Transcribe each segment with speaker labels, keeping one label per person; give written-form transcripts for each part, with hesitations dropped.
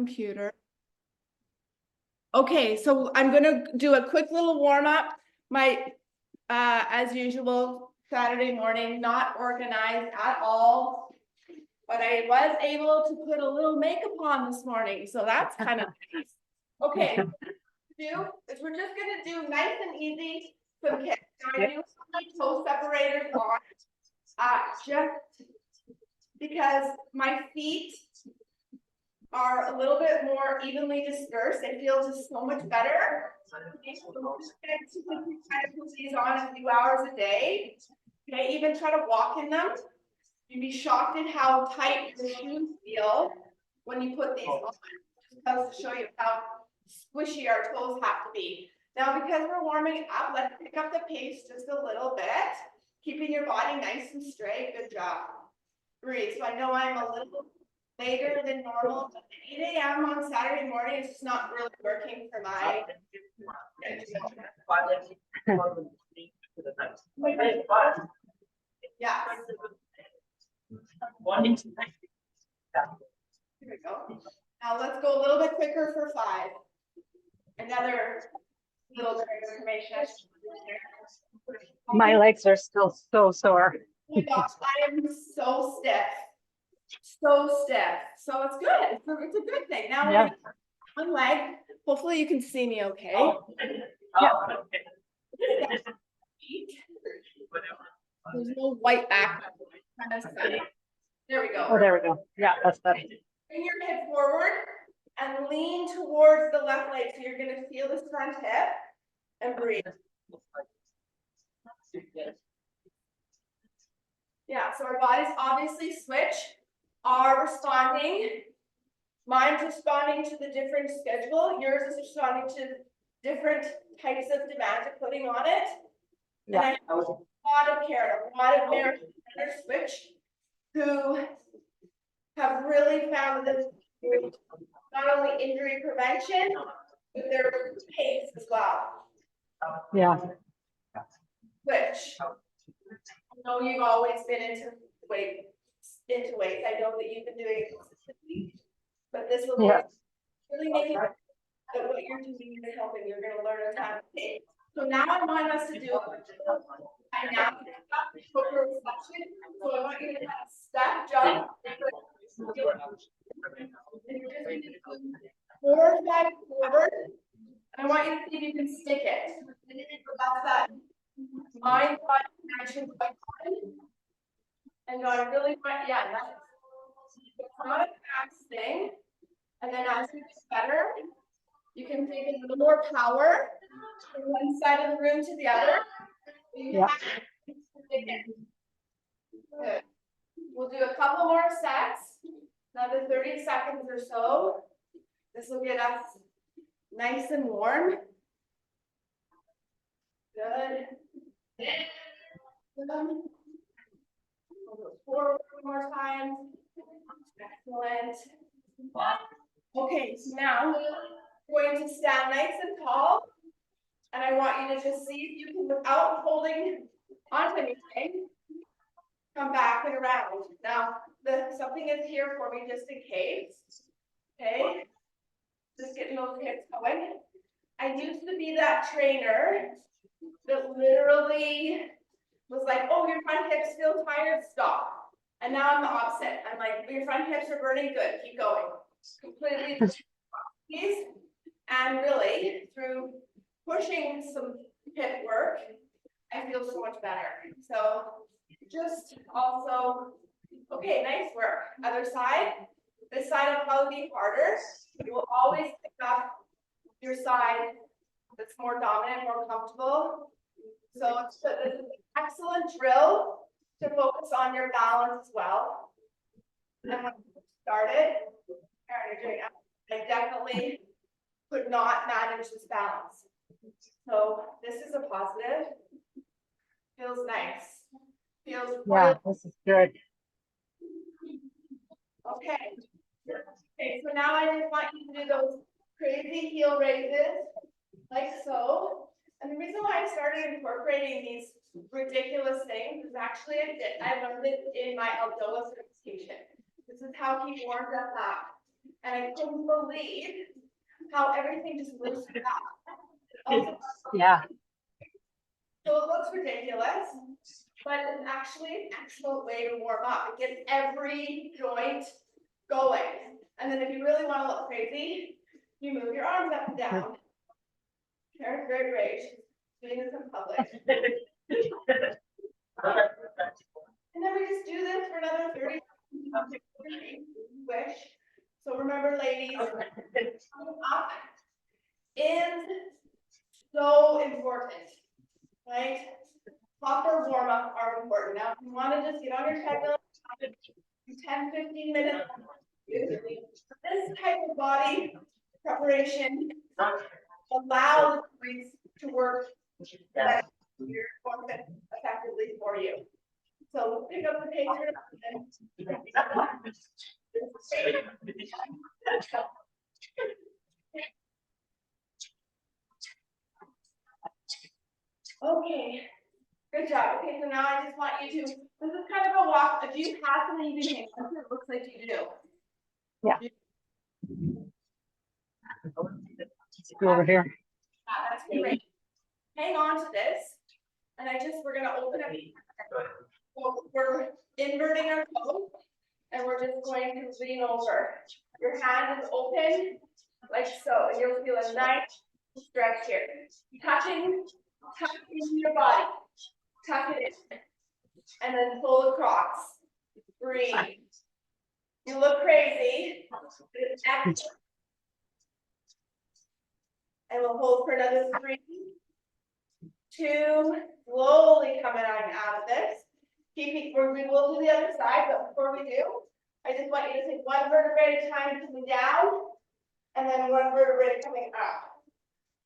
Speaker 1: computer. Okay, so I'm gonna do a quick little warm up. My, as usual, Saturday morning, not organized at all. But I was able to put a little makeup on this morning, so that's kind of nice. Okay, is we're just gonna do nice and easy some kicks. Now I do have my toe separators on, just because my feet are a little bit more evenly dispersed. It feels just so much better. So just gonna kind of put these on a few hours a day. Okay, even try to walk in them. You'd be shocked at how tight the shoes feel when you put these on. Just goes to show you how squishy our toes have to be. Now, because we're warming up, let's pick up the pace just a little bit, keeping your body nice and straight. Good job. Breathe. So I know I'm a little later than normal, but 8 a.m. on Saturday morning is just not really working for my. Yeah. Here we go. Now let's go a little bit quicker for 5. Another little bit of information.
Speaker 2: My legs are still so sore.
Speaker 1: Oh my gosh, I am so stiff. So stiff. So it's good. It's a good thing. Now we're one leg. Hopefully you can see me okay.
Speaker 2: Yeah.
Speaker 1: There's no white back. There we go.
Speaker 2: Oh, there we go. Yeah, that's better.
Speaker 1: Bring your hip forward and lean towards the left leg. So you're going to feel this front hip and breathe. Yeah, so our bodies obviously are responding. Mine's responding to the different schedule. Yours is responding to different types of demands you're putting on it. Yeah. And I have a lot of care, a lot of marriage switch who have really found this not only injury prevention, but their pace as well.
Speaker 2: Yeah.
Speaker 1: Which I know you've always been into weights. I know that you've been doing it consistently, but this will really make it that what you're doing is helping. You're going to learn a ton. So now I want us to do I now shoulder reflection. So I want you to have step, jump, and you're just going to do 4 or 5 forward. And I want you to see if you can stick it. So that's that mind body connection quite common. And I really want, it's not a fast thing. And then as you get better, you can take a little more power from one side of the room to the other. Yeah. Good. We'll do a couple more sets, another 30 seconds or so. This will get us nice and warm. Good. Forward one more time. Excellent. Okay, so now we're going to stand nice and tall. And I want you to just see if you can, without holding onto anything, come back and around. Now, something is here for me just in case. Okay. Just getting those hips going. I used to be that trainer that literally was like, oh, your front hips feel tired, stop. And now I'm the opposite. I'm like, your front hips are burning, good, keep going. Completely. And really, through pushing some hip work, I feel so much better. So just also, okay, nice work. Other side. This side will probably be harder. You will always pick up your side that's more dominant, more comfortable. So this is an excellent drill to focus on your balance as well. And when you started, I definitely could not manage this balance. So this is a positive. Feels nice. Feels
Speaker 2: really this is good.
Speaker 1: Okay. Okay, so now I just want you to do those crazy heel raises, like so. And the reason why I started incorporating these ridiculous things is actually I learned it in my Aldoa certification. This is how he warmed us up. And I couldn't believe how everything just loosened up. Also,
Speaker 2: Yeah.
Speaker 1: so it looks ridiculous, but it's actually an excellent way to warm up. It gets every joint going. And then if you really want to look crazy, you move your arms up and down. Karen's very brave. She's doing this in public. And then we just do this for another 30 seconds. Wish. So remember, ladies, coming up is so important, right? Proper warm-up are important. Now, if you want to just get on your treadmill, 10, 15 minutes. This type of body preparation allows the joints to work better effectively for you. So pick up the pace and okay, good job. Okay, so now I just want you to, this is kind of a walk. Do you have something you can hang on to? It looks like you do.
Speaker 2: Yeah. Go over here.
Speaker 1: That's great. Hang on to this. And we're gonna open up. So we're inverting our toe and we're just going to lean over. Your hand is open like so, and you'll feel a nice stretch here. Tuck into your body. Tuck it in. And then pull across. Breathe. You look crazy. And we'll hold for another 3, 2, slowly coming out of this. We will do the other side, but before we do, I just want you to take one vertebrae at a time coming down, and then one vertebrae coming up.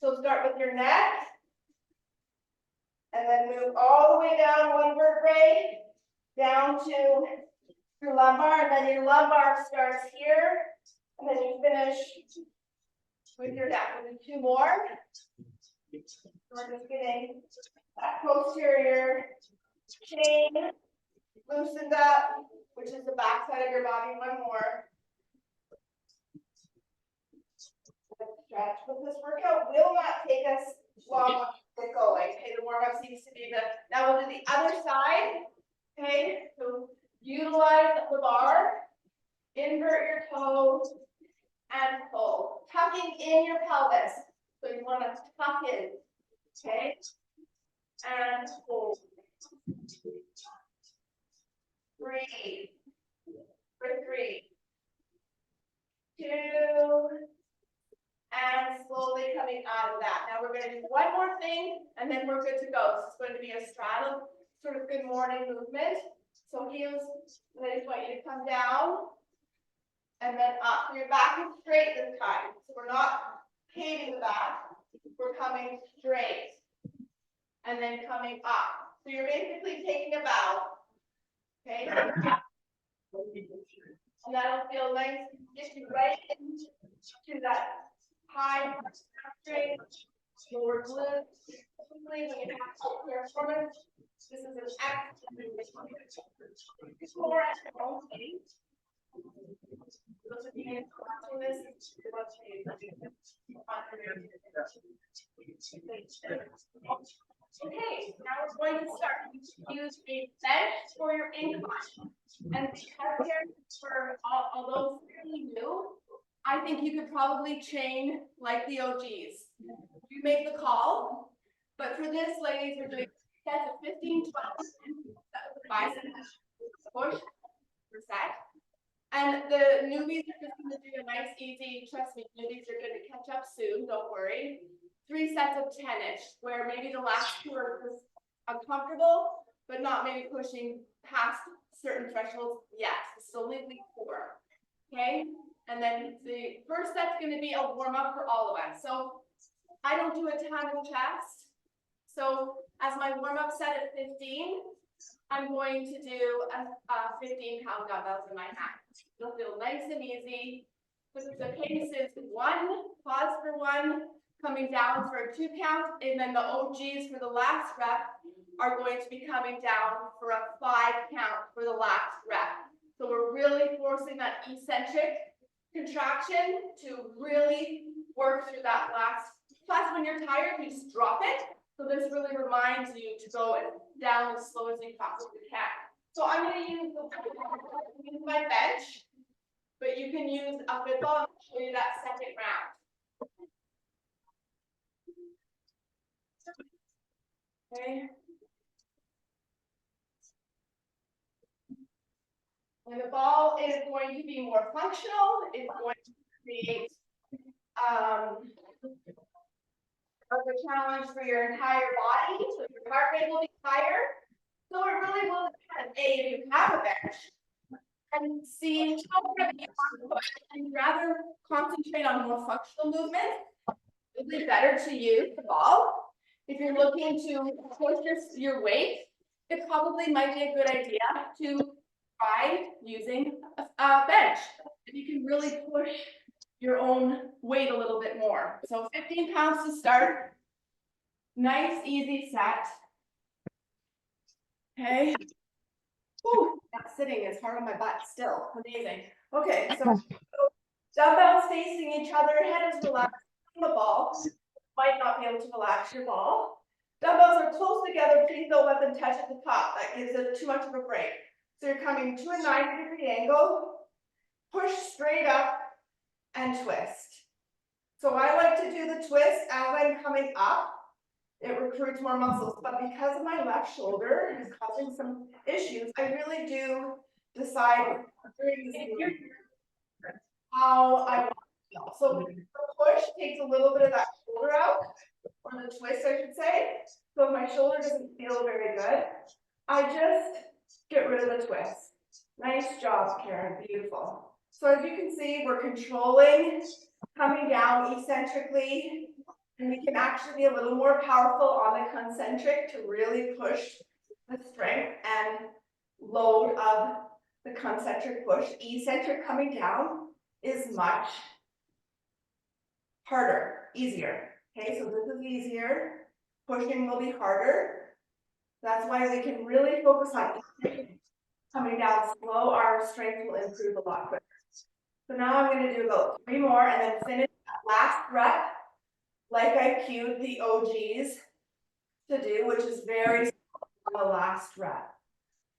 Speaker 1: So start with your neck, and then move all the way down one vertebrae, down to your lumbar, and then your lumbar starts here, and then you finish with your neck. We'll do 2 more. We're just getting that posterior chain loosened up, which is the back side of your body. 1 more. Stretch. But this workout will not take us long to get going. Okay, the warm-up seems to be now we'll do the other side. Okay, so utilize the bar, invert your toes, and pull. Tucking in your pelvis. So you want to tuck in. Okay, and hold. Breathe. For 3, 2, and slowly coming out of that. Now we're going to do one more thing, and then we're good to go. This is going to be a straddle, sort of good morning movement. So heels, and I just want you to come down, and then up. So your back is straight this time. So we're not caving the back. We're coming straight, and then coming up. So you're basically taking a bow. Okay. And that'll feel nice, get you right into that high straight lower glute. When you have your performance, this is an excellent core at home. Those of you watching this, okay, now we're going to start. Use a bench for your incline. And because for although fairly new, I think you could probably train like the OGs. You make the call, but for this, ladies, we're doing sets of 15, 12, bicep push per set. And the newbies are just going to do a nice, easy, trust me, newbies are going to catch up soon, don't worry. 3 sets of 10-ish, where maybe the last 2 are uncomfortable, but not maybe pushing past certain thresholds yet. So only 4, okay? And then the first set's going to be a warm-up for all of us. So I don't do a ton of chest. So as my warm-up set at 15, I'm going to do a 15-pound dumbbells in my hand. It'll feel nice and easy. So the pace is 1, pause for 1, coming down for a 2 count, and then the OGs for the last rep are going to be coming down for a 5 count for the last rep. So we're really forcing that eccentric contraction to really work through that last. Plus, when you're tired, you just drop it. So this really reminds you to go down as slow as you possibly can. So I'm going to use my bench, but you can use a good ball. I'll show you that second round. Okay. And the ball is going to be more functional. It's going to create a challenge for your entire body. So your heart rate will be higher. So it really will depend, A, if you have a bench, and C, how heavy and rather concentrate on more functional movement. It'd be better to use the ball. If you're looking to push your weight, it probably might be a good idea to try using a bench. You can really push your own weight a little bit more. So 15 pounds to start. Nice, easy set. Okay. Whew, that sitting is hard on my butt still. Amazing. Okay, so dumbbells facing each other, head is relaxed on the ball. Might not be able to relax your ball. Dumbbells are close together, please don't let them touch at the top. That gives it too much of a break. So you're coming to a 90-degree angle, push straight up and twist. So I like to do the twist as I'm coming up. It recruits more muscles, but because of my left shoulder is causing some issues, I really do decide during this movement how I want to feel. So the push takes a little bit of that shoulder out, or the twist, I should say. So if my shoulder doesn't feel very good, I just get rid of the twist. Nice job, Karen, beautiful. So as you can see, we're controlling, coming down eccentrically, and we can actually be a little more powerful on the concentric to really push the strength and load of the concentric push. Eccentric coming down is much harder, easier. Okay, so this is easier. Pushing will be harder. That's why we can really focus on coming down slow. Our strength will improve a lot quicker. So now I'm going to do about 3 more and then finish that last rep like I cued the OGs to do, which is very slow on the last rep.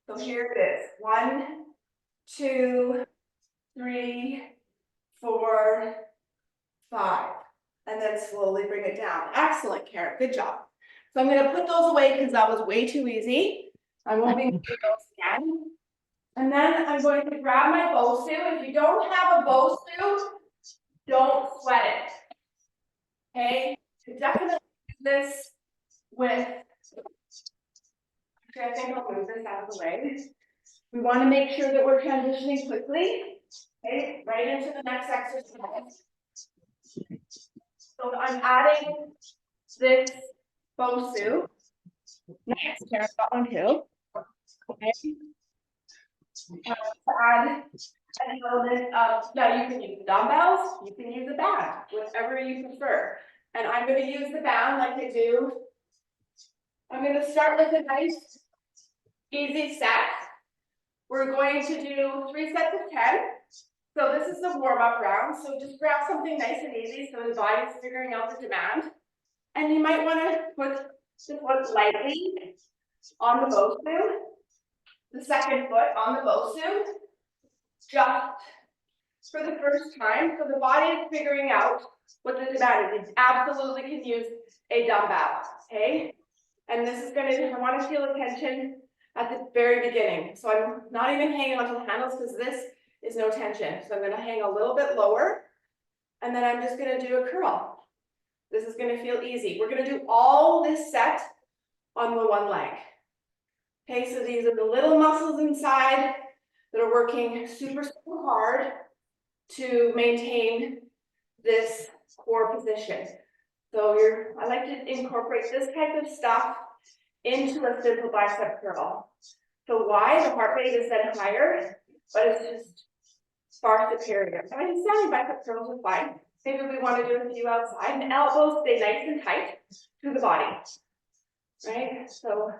Speaker 1: So here it is. 1, 2, 3, 4, 5. And then slowly bring it down. Excellent, Karen. Good job. So I'm going to put those away because that was way too easy. I won't be doing those again. And then I'm going to grab my bosu. If you don't have a bosu, don't sweat it. Okay? You definitely do this with, actually, I think I'll move this out of the way. We want to make sure that we're transitioning quickly. Okay, right into the next exercise. So I'm adding this bosu. Nice, Karen got one too. Okay. To add an element of, now you can use dumbbells, you can use a band, whatever you prefer. And I'm going to use the band like I do. I'm going to start with a nice, easy set. We're going to do 3 sets of 10. So this is the warm-up round. So just grab something nice and easy so the body's figuring out the demand. And you might want to put the foot lightly on the bosu. The second foot on the bosu. Just for the first time. So the body is figuring out what the demand is. It absolutely can use a dumbbell. Okay. And this is going to, I want to feel the tension at the very beginning. So I'm not even hanging onto the handles because this is no tension. So I'm going to hang a little bit lower. And then I'm just going to do a curl. This is going to feel easy. We're going to do all this set on the one leg. Okay, so these are the little muscles inside that are working super hard to maintain this core position. So I like to incorporate this type of stuff into a simple bicep curl. So why? The heart rate is then higher, but it's just far superior. So I mean, standing bicep curls are fine. Maybe we want to do a few outside. And elbows stay nice and tight to the body, right? So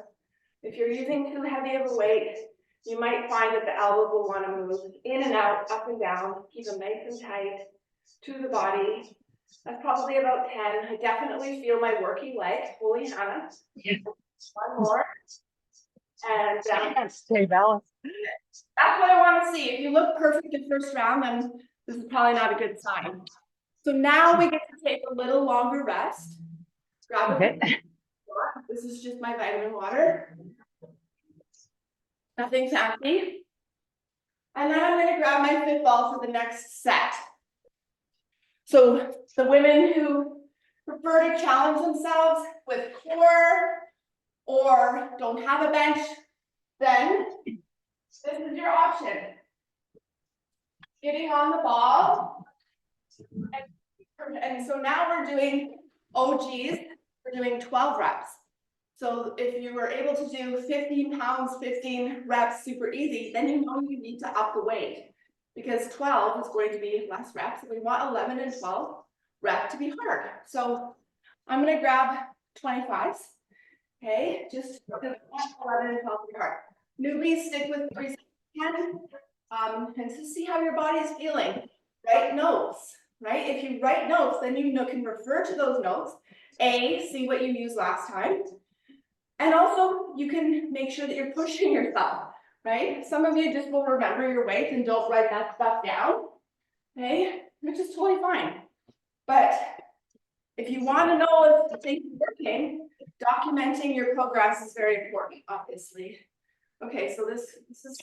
Speaker 1: if you're using too heavy of a weight, you might find that the elbows will want to move in and out, up and down, keep them nice and tight to the body. That's probably about 10. I definitely feel my working leg. Holy Hannah.
Speaker 2: Yeah.
Speaker 1: One more. And
Speaker 2: Stay balanced.
Speaker 1: that's what I want to see. If you look perfect in first round, then this is probably not a good sign. So now we get to take a little longer rest. Grab a
Speaker 2: Okay.
Speaker 1: This is just my vitamin water. Nothing fancy. And then I'm going to grab my fifth ball for the next set. So the women who prefer to challenge themselves with core or don't have a bench, then this is your option. Getting on the ball. And so now we're doing OGs, we're doing 12 reps. So if you were able to do 15 pounds, 15 reps super easy, then you know you need to up the weight because 12 is going to be less reps. We want 11 and 12 rep to be hard. So I'm going to grab 25s. Okay, just 11 and 12 to be hard. Newbies stick with 3 10. And to see how your body is feeling. Write notes, right? If you write notes, then you can refer to those notes. See what you used last time. And also, you can make sure that you're pushing yourself, right? Some of you just will remember your weight and don't write that stuff down, okay? Which is totally fine. But if you want to know if things are working, documenting your progress is very important, obviously. Okay, so this is,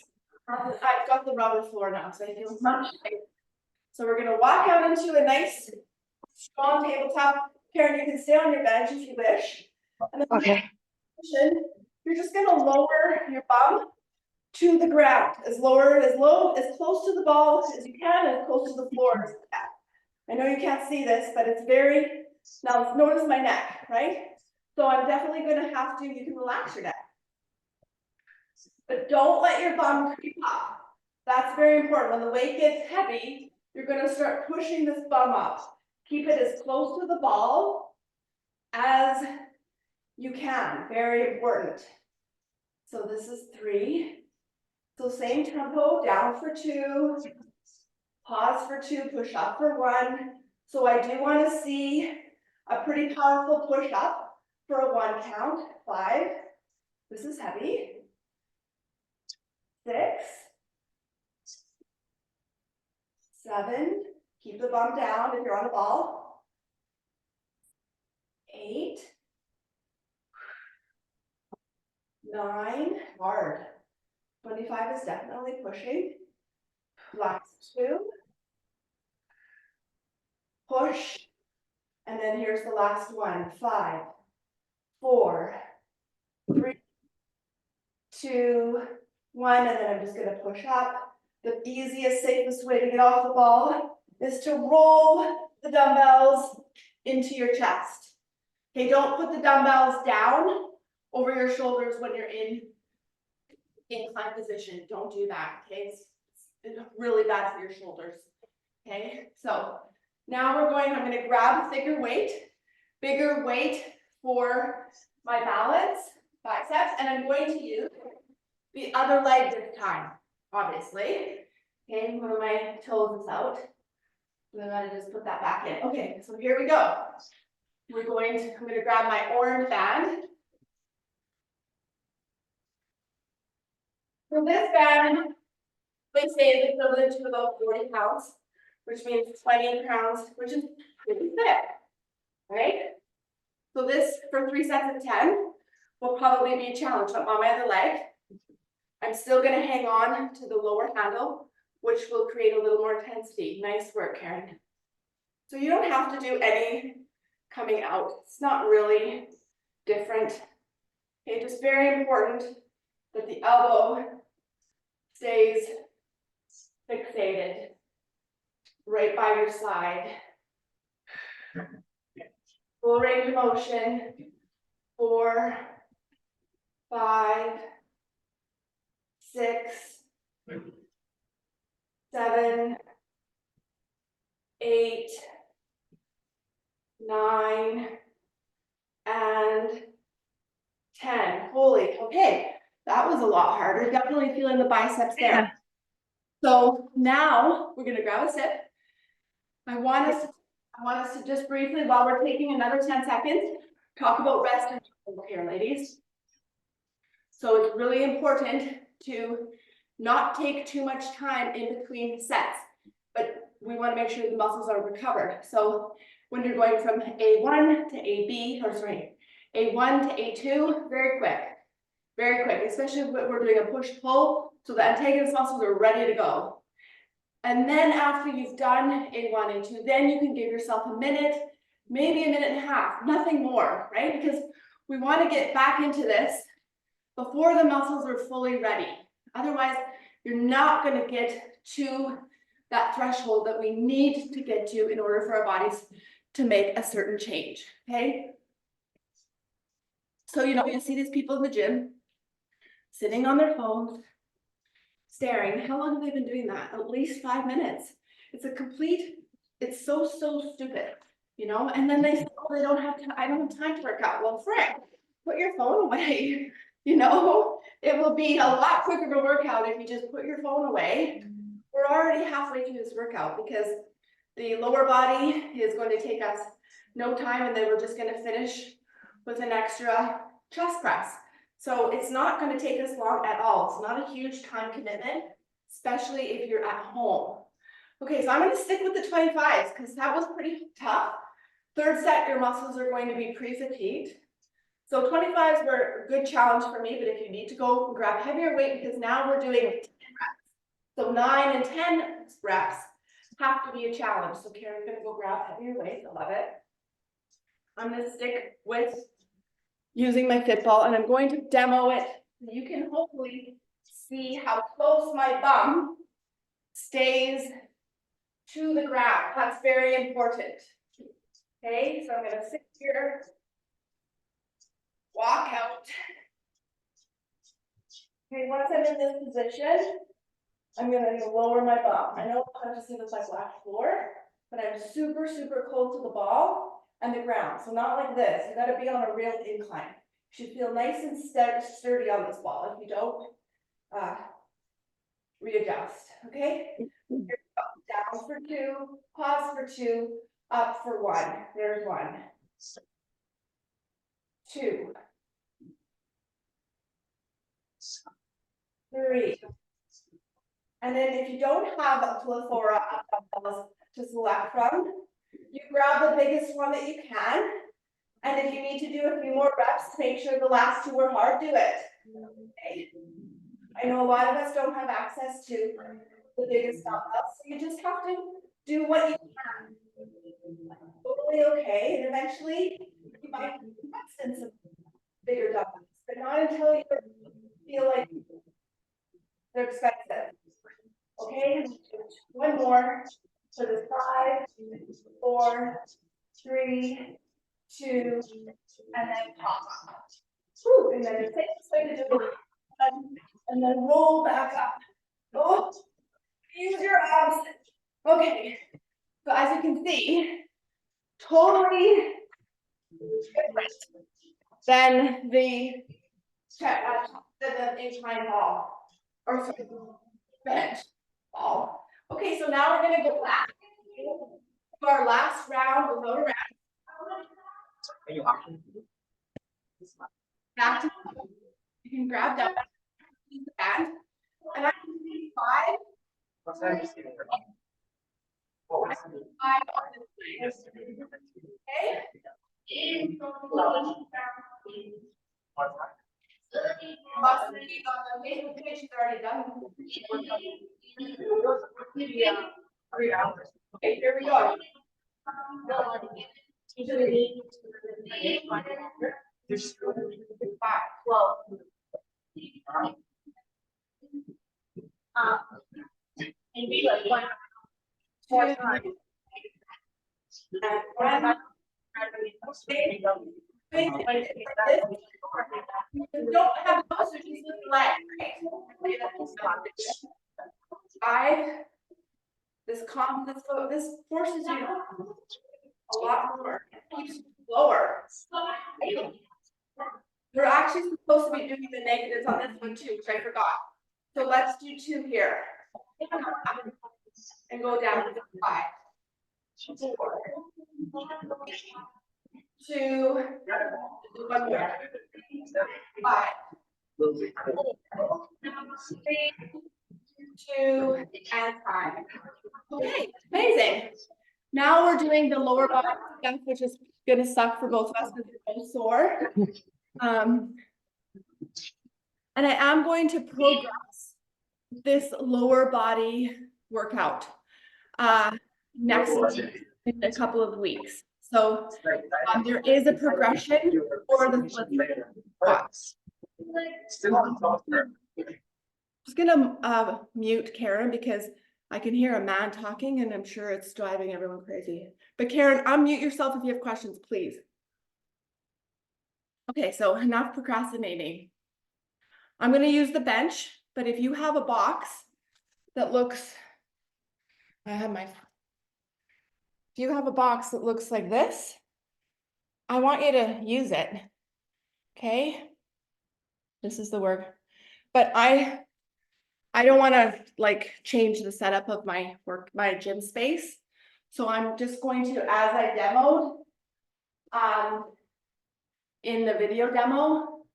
Speaker 1: I've got the rubber floor now, so I feel much safer. So we're gonna walk out into a nice, strong tabletop. Karen, you can stay on your bench if you wish. And then
Speaker 2: Okay.
Speaker 1: you're just gonna lower your bum to the ground, as close to the ball as you can, as close to the floor as you can. I know you can't see this, but it's very, now notice my neck, right? So I'm definitely gonna have to, you can relax your neck. But don't let your bum creep up. That's very important. When the weight gets heavy, you're gonna start pushing this bum up. Keep it as close to the ball as you can, very important. So this is 3. So same tempo, down for 2, pause for 2, push up for 1. So I do want to see a pretty powerful push up for a 1 count. 5, this is heavy. 6, 7, keep the bum down if you're on the ball. 8, 9, hard. 25 is definitely pushing. Last 2. Push. And then here's the last one. 5, 4, 3, 2, 1. And then I'm just going to push up. The easiest, safest way to get off the ball is to roll the dumbbells into your chest. Okay, don't put the dumbbells down over your shoulders when you're in incline position. Don't do that, okay? It's really bad for your shoulders, okay? So now I'm going to grab a bigger weight for my balance, biceps, and I'm going to use the other leg this time, obviously. Okay, one of my toes is out. And then I'm gonna just put that back in. Okay, so here we go. I'm gonna grab my orange band. For this band, they say is equivalent to about 40 pounds, which means 20 pounds, which is pretty thick, right? So this, for 3 sets of 10, will probably be a challenge. But on my other leg, I'm still gonna hang on to the lower handle, which will create a little more intensity. Nice work, Karen. So you don't have to do any coming out. It's not really different. Okay, just very important that the elbow stays fixated right by your side. Full range of motion. 4, 5, 6, 7, 8, 9, and 10. Holy, okay. That was a lot harder. Definitely feeling the biceps there.
Speaker 2: Yeah.
Speaker 1: So now we're gonna grab a sip. I want us to just briefly, while we're taking another 10 seconds, talk about rest and here, ladies. So it's really important to not take too much time in between sets, but we want to make sure the muscles are recovered. So when you're going from A1 to AB, or sorry, A1 to A2, very quick, especially when we're doing a push-pull, so the antagonist muscles are ready to go. And then after you've done A1, A2, then you can give yourself a minute, maybe a minute and a half, nothing more, right? Because we want to get back into this before the muscles are fully ready. Otherwise, you're not going to get to that threshold that we need to get to in order for our bodies to make a certain change, okay? So, you see these people in the gym sitting on their phones, staring. How long have they been doing that? At least 5 minutes. It's so stupid, and then they say, oh, I don't have time to work out. Well, frick, put your phone away. It will be a lot quicker to work out if you just put your phone away. We're already halfway through this workout because the lower body is going to take us no time, and then we're just going to finish with an extra chest press. So it's not going to take us long at all. It's not a huge time commitment, especially if you're at home. Okay, so I'm going to stick with the 25s because that was pretty tough. Third set, your muscles are going to be pre-fatigued. So 25s were a good challenge for me, but if you need to go grab heavier weight, because now we're doing 10 reps. So 9 and 10 reps have to be a challenge. So Karen's going to go grab heavier weight. I love it. I'm going to stick with using my fit ball, and I'm going to demo it. You can hopefully see how close my bum stays to the ground. That's very important. Okay, so I'm going to sit here, walk out. Okay, once I'm in this position, I'm going to lower my bum. I know it's hard to see this like black floor, but I'm super close to the ball and the ground. So not like this. You got to be on a real incline. You should feel nice and sturdy on this ball. If you don't, readjust. Okay? Down for 2, pause for 2, up for 1. There's 1. 2. 3. And then if you don't have a plethora of dumbbells to select from, you grab the biggest one that you can. And if you need to do a few more reps to make sure the last 2 are hard, do it. Okay. I know a lot of us don't have access to the biggest dumbbells, so you just have to do what you can. Totally okay, and eventually you might invest in some bigger dumbbells, but not until you feel like they're expensive. Okay, 1 more. So there's 5, 4, 3, 2, and then pop. Whew, and then the safest way to do it, and then roll back up. Oh, use your arms. Okay, so as you can see, totally different than the incline ball, or sorry, bench ball. Okay, so now we're going to go back to our last round without a rest. Back to, you can grab that and I can see 5.
Speaker 3: What's that? What was it?
Speaker 1: 5 on this side. Okay. Boss lady on the Facebook page, she's already done.
Speaker 3: 3 hours.
Speaker 1: Okay, here we go.
Speaker 3: There's
Speaker 1: 5.
Speaker 4: Well, maybe like 1 more time.
Speaker 1: And 1. You don't have those, so just lift the leg, right? 5. This forces you a lot more. It keeps you lower. We're actually supposed to be doing the negatives on this one too, which I forgot. So let's do 2 here. And go down to 5. 2, do 1 more. 5, 2, and 5. Okay, amazing. Now we're doing the lower body stuff, which is gonna suck for both of us because we're both sore. And I am going to progress this lower body workout next week, in a couple of weeks. So there is a progression for the split squats. Just gonna mute Karen because I can hear a man talking and I'm sure it's driving everyone crazy. But Karen, unmute yourself if you have questions, please. Okay, so enough procrastinating. I'm gonna use the bench, but if you have a box that looks, if you have a box that looks like this, I want you to use it, okay? This is the work, but I don't want to like change the setup of my gym space. So I'm just going to, as I demoed in the video demo,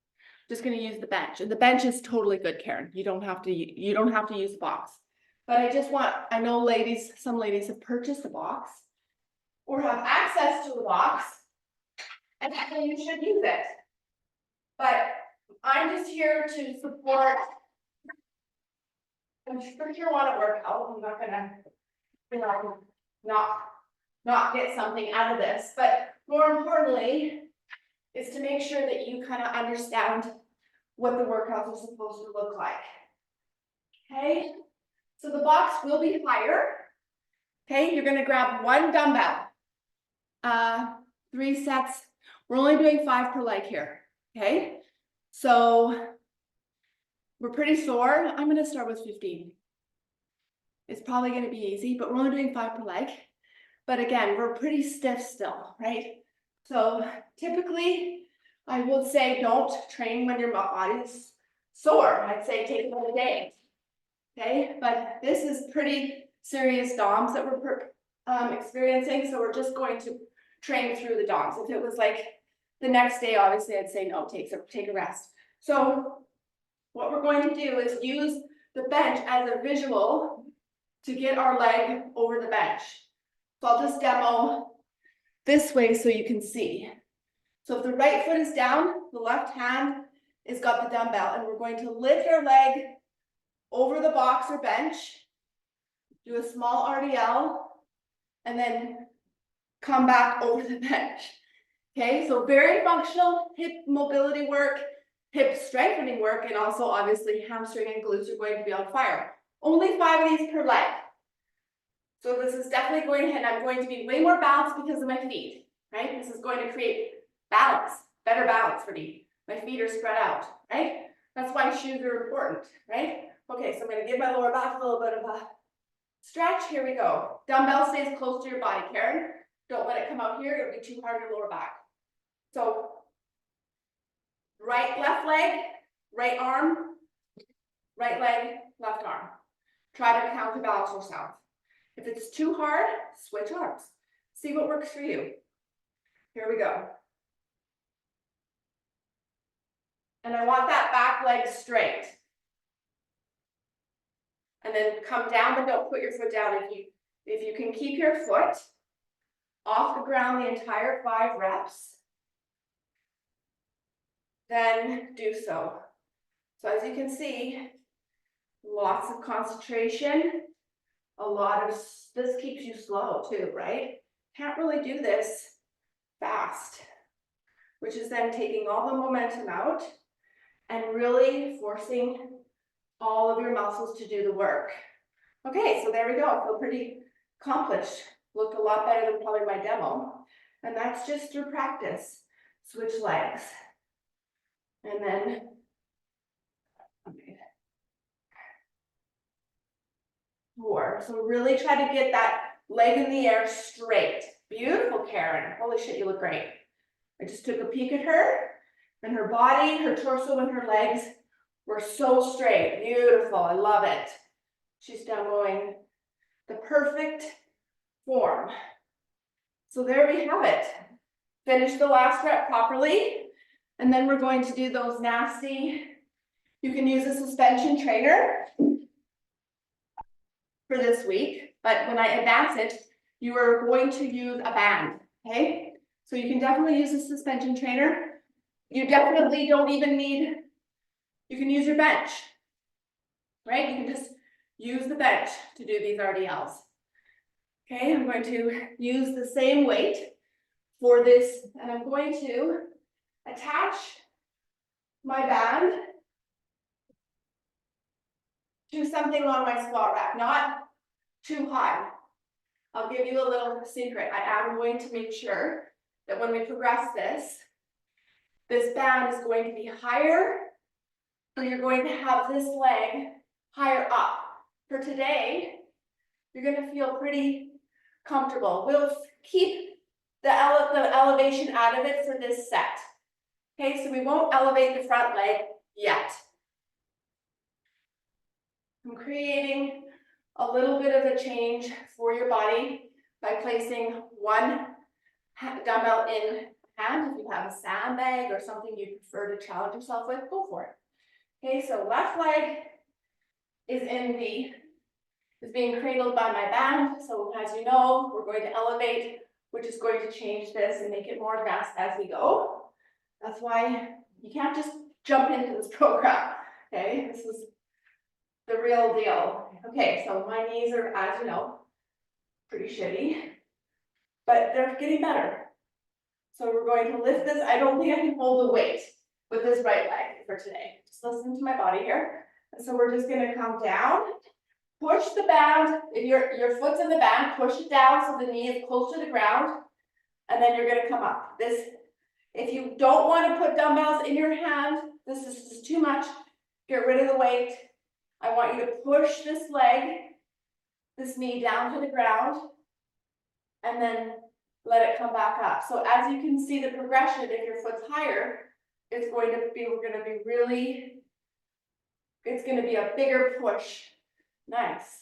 Speaker 1: just going to use the bench. And the bench is totally good, Karen. You don't have to use the box. But I know some ladies have purchased a box or have access to a box, and so you should use it. But I'm just here to support. I'm for sure want to work out. I'm not gonna, not get something out of this. But more importantly, is to make sure that you kind of understand what the workouts are supposed to look like. Okay, so the box will be higher. Okay, you're gonna grab 1 dumbbell. 3 sets. We're only doing 5 per leg here. Okay, so we're pretty sore. I'm gonna start with 15. It's probably gonna be easy, but we're only doing 5 per leg. But again, we're pretty stiff still, right? So typically, I would say don't train when your body's sore. I'd say take it on a day. Okay, but this is pretty serious DOMs that we're experiencing, so we're just going to train through the DOMs. If it was like the next day, obviously I'd say no, take a rest. So what we're going to do is use the bench as a visual to get our leg over the bench. So I'll just demo this way so you can see. So if the right foot is down, the left hand has got the dumbbell, and we're going to lift our leg over the box or bench, do a small RDL, and then come back over the bench. Okay, so very functional hip mobility work, hip strengthening work, and also obviously hamstring and glutes are going to be on fire. Only 5 of these per leg. So this is definitely going to hit. I'm going to be way more balanced because of my feet, right? This is going to create balance, better balance for me. My feet are spread out, right? That's why shoes are important, right? Okay, so I'm going to give my lower back a little bit of a stretch. Here we go. Dumbbell stays close to your body, Karen. Don't let it come out here. It'll be too hard on your lower back. So left leg, right arm, right leg, left arm. Try to counterbalance yourself. If it's too hard, switch arms. See what works for you. Here we go. And I want that back leg straight. And then come down, but don't put your foot down. If you can keep your foot off the ground the entire 5 reps, then do so. So as you can see, lots of concentration, this keeps you slow too, right? Can't really do this fast, which is then taking all the momentum out and really forcing all of your muscles to do the work. Okay, so there we go. I feel pretty accomplished. Looked a lot better than probably my demo. And that's just through practice. Switch legs. And then, okay. 4. So really try to get that leg in the air straight. Beautiful, Karen. Holy shit, you look great. I just took a peek at her. And her body, her torso, and her legs were so straight. Beautiful. I love it. She's demoing the perfect form. So there we have it. Finish the last rep properly. And then we're going to do those nasty, you can use a suspension trainer for this week, but when I advance it, you are going to use a band, okay? So you can definitely use a suspension trainer. You definitely don't even need, you can use your bench, right? You can just use the bench to do these RDLs. Okay, I'm going to use the same weight for this, and I'm going to attach my band to something on my squat rack, not too high. I'll give you a little secret. I am going to make sure that when we progress this band is going to be higher, so you're going to have this leg higher up. For today, you're going to feel pretty comfortable. We'll keep the elevation out of it for this set. Okay, so we won't elevate the front leg yet. I'm creating a little bit of a change for your body by placing one dumbbell in hand. If you have a sandbag or something you prefer to challenge yourself with, go for it. Okay, so left leg is being cradled by my band. So as you know, we're going to elevate, which is going to change this and make it more advanced as we go. That's why you can't just jump into this program. Okay, this is the real deal. Okay, so my knees are, as you know, pretty shitty, but they're getting better. So we're going to lift this. I don't think I can hold the weight with this right leg for today. Just listen to my body here. And so we're just gonna come down, push the band. If your foot's in the band, push it down so the knee is close to the ground. And then you're gonna come up. This, if you don't want to put dumbbells in your hand, this is just too much. Get rid of the weight. I want you to push this leg, this knee down to the ground, and then let it come back up. So as you can see the progression, if your foot's higher, it's going to be, we're going to be really, it's going to be a bigger push. Nice.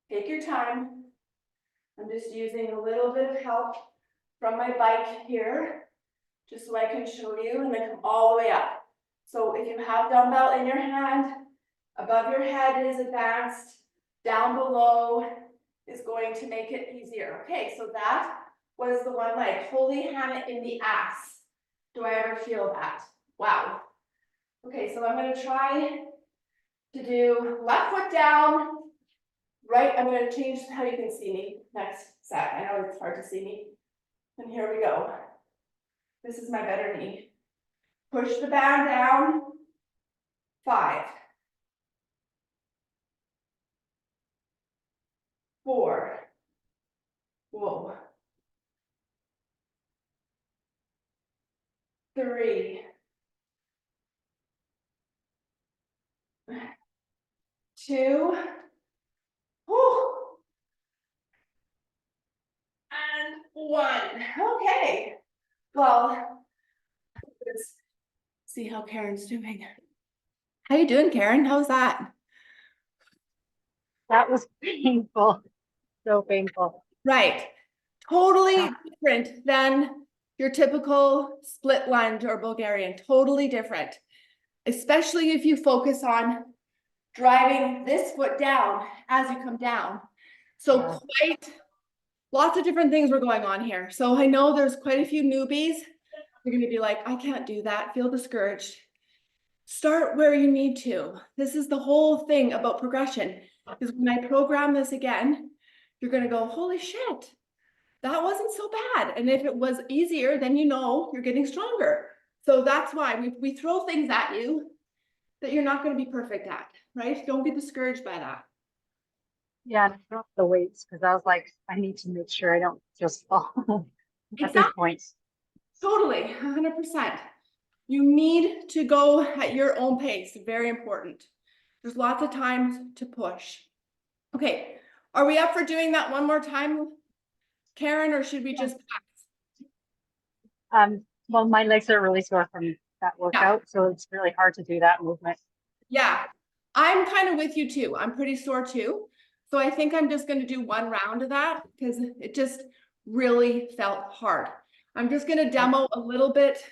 Speaker 1: Take your time. I'm just using a little bit of help from my bike here, just so I can show you, and then come all the way up. So if you have dumbbell in your hand, above your head is advanced, down below is going to make it easier. Okay, so that was the one leg. Holy Hannah in the ass. Do I ever feel that? Wow. Okay, so I'm going to try to do left foot down, right. I'm going to change how you can see me next set. I know it's hard to see me. And here we go. This is my better knee. Push the band down. 5, 4. Whoa. 3. 2. Whew. And 1. Okay. Well, let's see how Karen's doing. How you doing, Karen? How's that?
Speaker 2: That was painful. So painful.
Speaker 1: Right. Totally different than your typical split lunge or Bulgarian. Totally different. Especially if you focus on driving this foot down as you come down. So quite lots of different things were going on here. So I know there's quite a few newbies. You're going to be like, I can't do that. Feel discouraged. Start where you need to. This is the whole thing about progression. Because when I program this again, you're going to go, holy shit, that wasn't so bad. And if it was easier, then you know you're getting stronger. So that's why we throw things at you that you're not going to be perfect at, right? Don't get discouraged by that.
Speaker 2: Yeah, and I dropped the weights because I was like, I need to make sure I don't just fall at this
Speaker 1: Exactly.
Speaker 2: point.
Speaker 1: Totally, 100%. You need to go at your own pace. Very important. There's lots of times to push. Okay, are we up for doing that one more time, Karen, or should we just pass?
Speaker 2: Well, my legs are really sore from that workout, so it's really hard to do that movement.
Speaker 1: Yeah, I'm kind of with you too. I'm pretty sore too. So I think I'm just gonna do one round of that because it just really felt hard. I'm just gonna demo a little bit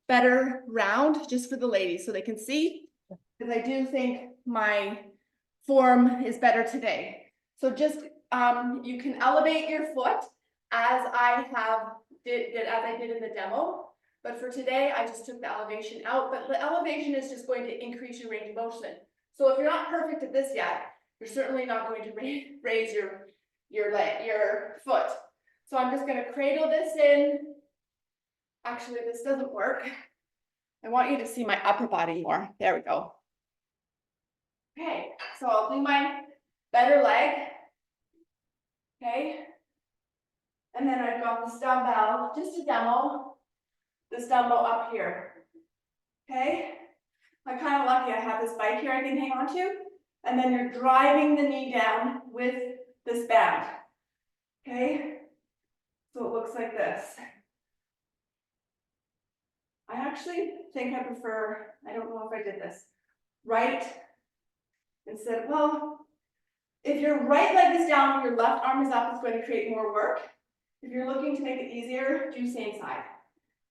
Speaker 1: better round just for the ladies so they can see. Because I do think my form is better today. So just you can elevate your foot as I did in the demo. But for today, I just took the elevation out, but the elevation is just going to increase your range of motion. So if you're not perfect at this yet, you're certainly not going to raise your foot. So I'm just gonna cradle this in. Actually, this doesn't work. I want you to see my upper body more. There we go. Okay, so I'll do my better leg. Okay. And then I've got this dumbbell, just a demo, this dumbbell up here. Okay. I'm kind of lucky I have this bike here I can hang on to. And then you're driving the knee down with this band. Okay. So it looks like this. I actually think I prefer, I don't know if I did this, right instead, well, if your right leg is down, your left arm is up, it's going to create more work. If you're looking to make it easier, do same side.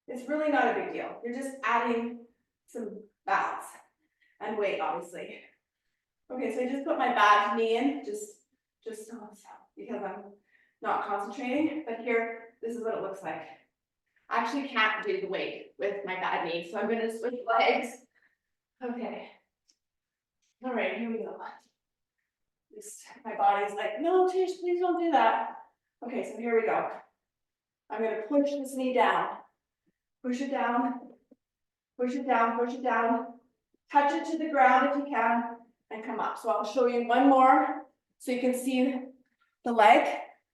Speaker 1: It's really not a big deal. You're just adding some balance and weight, obviously. Okay, so I just put my bad knee in, just because I'm not concentrating. But here, this is what it looks like. I actually can't do the weight with my bad knee, so I'm going to switch legs. Okay. All right, here we go. My body's like, no, Tish, please don't do that. Okay, so here we go. I'm going to push this knee down. Push it down. Push it down, push it down. Touch it to the ground if you can, and come up. So I'll show you one more so you can see the leg.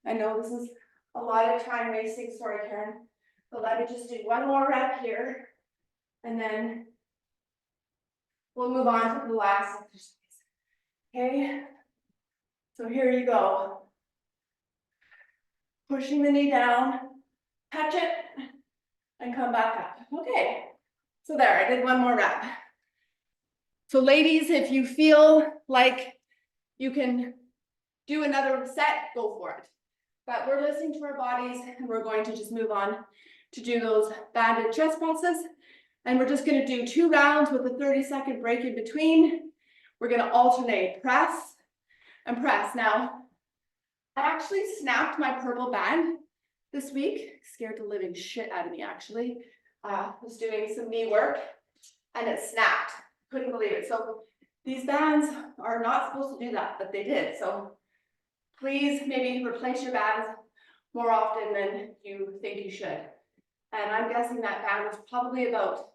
Speaker 1: I know this is a lot of time wasting. Sorry, Karen. But let me just do one more rep here, and then we'll move on to the last exercise. Okay, so here you go. Pushing the knee down, touch it, and come back up. Okay, so there, I did one more rep. So ladies, if you feel like you can do another set, go for it. But we're listening to our bodies, and we're going to just move on to do those banded chest presses. And we're just gonna do 2 rounds with a 30-second break in between. We're gonna alternate press and press. Now, I actually snapped my purple band this week. Scared the living shit out of me, actually. Was doing some knee work, and it snapped. Couldn't believe it. So these bands are not supposed to do that, but they did. So please maybe replace your bands more often than you think you should. And I'm guessing that band was probably about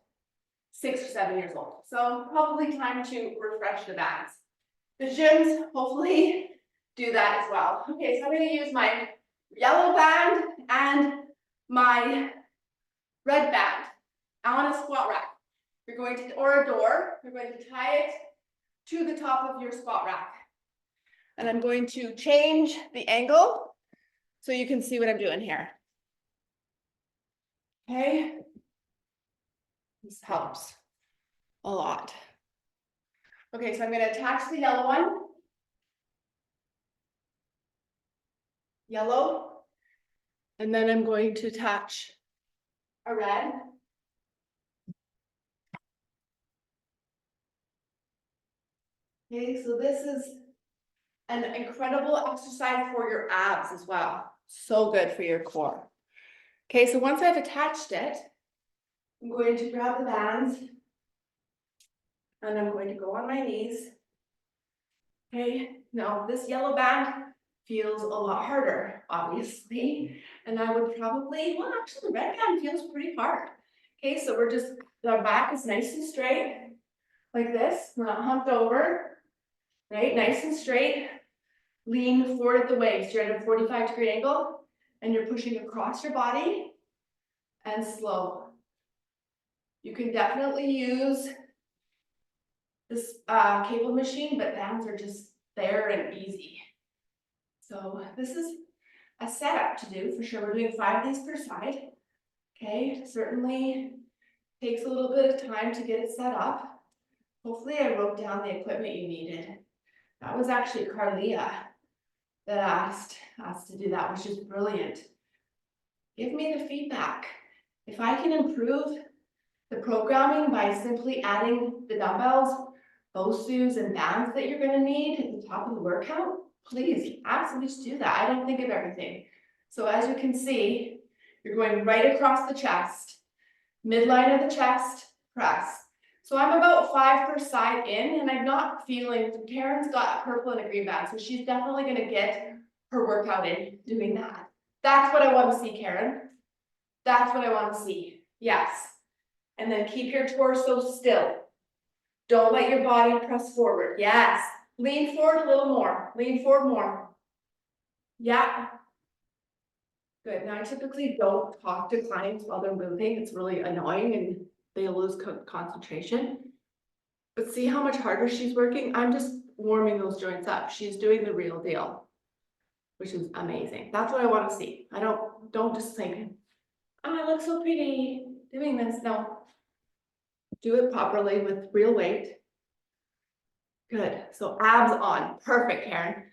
Speaker 1: 6 or 7 years old. So probably time to refresh the bands. The gyms hopefully do that as well. Okay, so I'm going to use my yellow band and my red band on a squat rack. You're going to, or a door, you're going to tie it to the top of your squat rack. And I'm going to change the angle so you can see what I'm doing here. Okay. This helps a lot. Okay, so I'm going to attach the yellow one. Yellow. And then I'm going to attach a red. Okay, so this is an incredible exercise for your abs as well. So good for your core. Okay, so once I've attached it, I'm going to grab the bands and I'm going to go on my knees. Okay, now this yellow band feels a lot harder, obviously. And I would probably, well, actually the red band feels pretty hard. Okay, so we're just, the back is nice and straight, like this. We're not humped over, right? Nice and straight. Lean forward at the waist. You're at a 45-degree angle and you're pushing across your body and slow. You can definitely use this cable machine, but bands are just there and easy. So this is a setup to do for sure. We're doing 5 of these per side. Okay, certainly takes a little bit of time to get it set up. Hopefully I wrote down the equipment you needed. That was actually Carlia that asked us to do that, which is brilliant. Give me the feedback. If I can improve the programming by simply adding the dumbbells, BOSUs and bands that you're gonna need at the top of the workout, please absolutely just do that. I don't think of everything. So as you can see, you're going right across the chest, midline of the chest, press. So I'm about 5 per side in, and I'm not feeling, Karen's got a purple and a green band, so she's definitely gonna get her workout in doing that. That's what I wanna see, Karen. That's what I wanna see, yes. And then keep your torso still. Don't let your body press forward, yes. Lean forward a little more, lean forward more. Yeah. Good, now I typically don't talk to clients while they're moving, it's really annoying and they lose concentration. But see how much harder she's working? I'm just warming those joints up, she's doing the real deal. Which is amazing, that's what I wanna see. I don't just think, oh, I look so pretty doing this, no. Do it properly with real weight. Good, so abs on, perfect, Karen.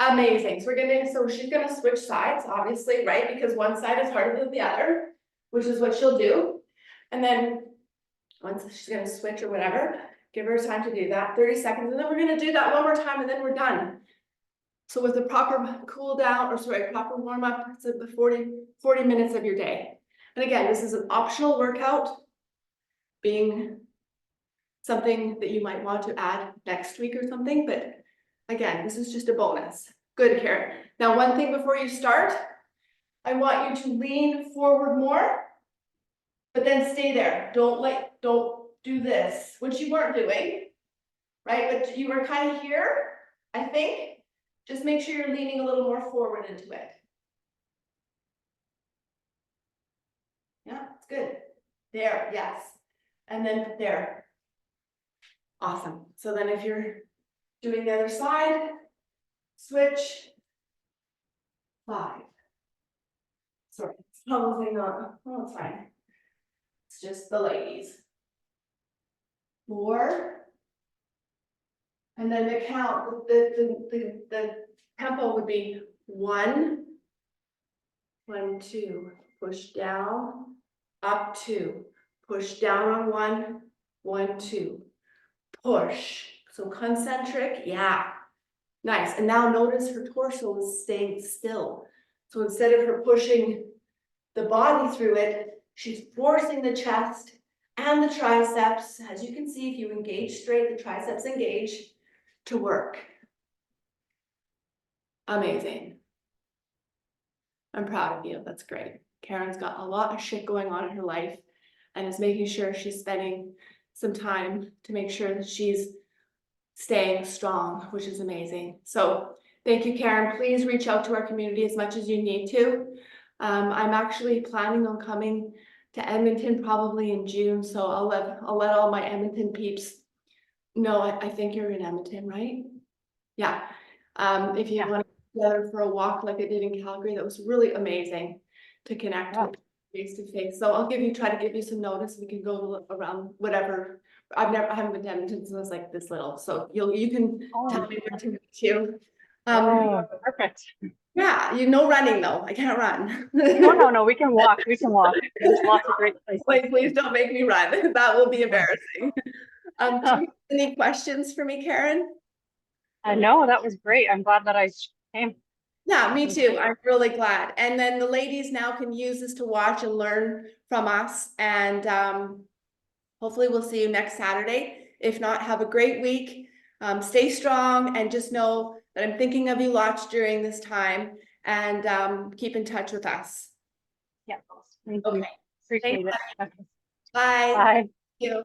Speaker 1: Amazing, so she's gonna switch sides, obviously, right, because one side is harder than the other, which is what she'll do. And then, once she's gonna switch or whatever, give her time to do that, 30 seconds, and then we're gonna do that one more time, and then we're done. So with the proper cool down, or sorry, proper warm up, it's the 40 minutes of your day. And again, this is an optional workout, being something that you might want to add next week or something, but again, this is just a bonus. Good, Karen. Now, one thing before you start, I want you to lean forward more, but then stay there. Don't do this, which you weren't doing, right? But you were kind of here, I think. Just make sure you're leaning a little more forward into it. Yeah, it's good. There, yes. And then there. Awesome. So then if you're doing the other side, switch. 5. Sorry, it's probably not, oh, it's fine. It's just the ladies. 4. And then the count, the tempo would be 1, 1, 2, push down, up 2, push down on 1, 1, 2, push. So concentric, yeah. Nice, and now notice her torso is staying still. So instead of her pushing the body through it, she's forcing the chest and the triceps. As you can see, if you engage straight, the triceps engage to work. Amazing. I'm proud of you, that's great. Karen's got a lot of shit going on in her life and is making sure she's spending some time to make sure that she's staying strong, which is amazing. So thank you, Karen. Please reach out to our community as much as you need to. I'm actually planning on coming to Edmonton probably in June, so I'll let all my Edmonton peeps know. I think you're in Edmonton, right? Yeah. If you want to go together for a walk like I did in Calgary, that was really amazing to connect with face to face. So I'll try to give you some notice. We can go around whatever. I haven't been to Edmonton since I was like this little, so you can tell me where to meet you.
Speaker 2: Perfect.
Speaker 1: Yeah, no running though. I can't run.
Speaker 2: No, we can walk. There's lots of great places.
Speaker 1: Like, please don't make me run. That will be embarrassing. Do you have any questions for me, Karen?
Speaker 2: No, that was great. I'm glad that I came.
Speaker 1: Yeah, me too. I'm really glad. And then the ladies now can use this to watch and learn from us. And hopefully we'll see you next Saturday. If not, have a great week. Stay strong and just know that I'm thinking of you lots during this time, and keep in touch with us.
Speaker 2: Yeah. Thank you.
Speaker 1: Okay.
Speaker 2: Appreciate it.
Speaker 1: Bye.
Speaker 2: Bye.
Speaker 1: Thank you.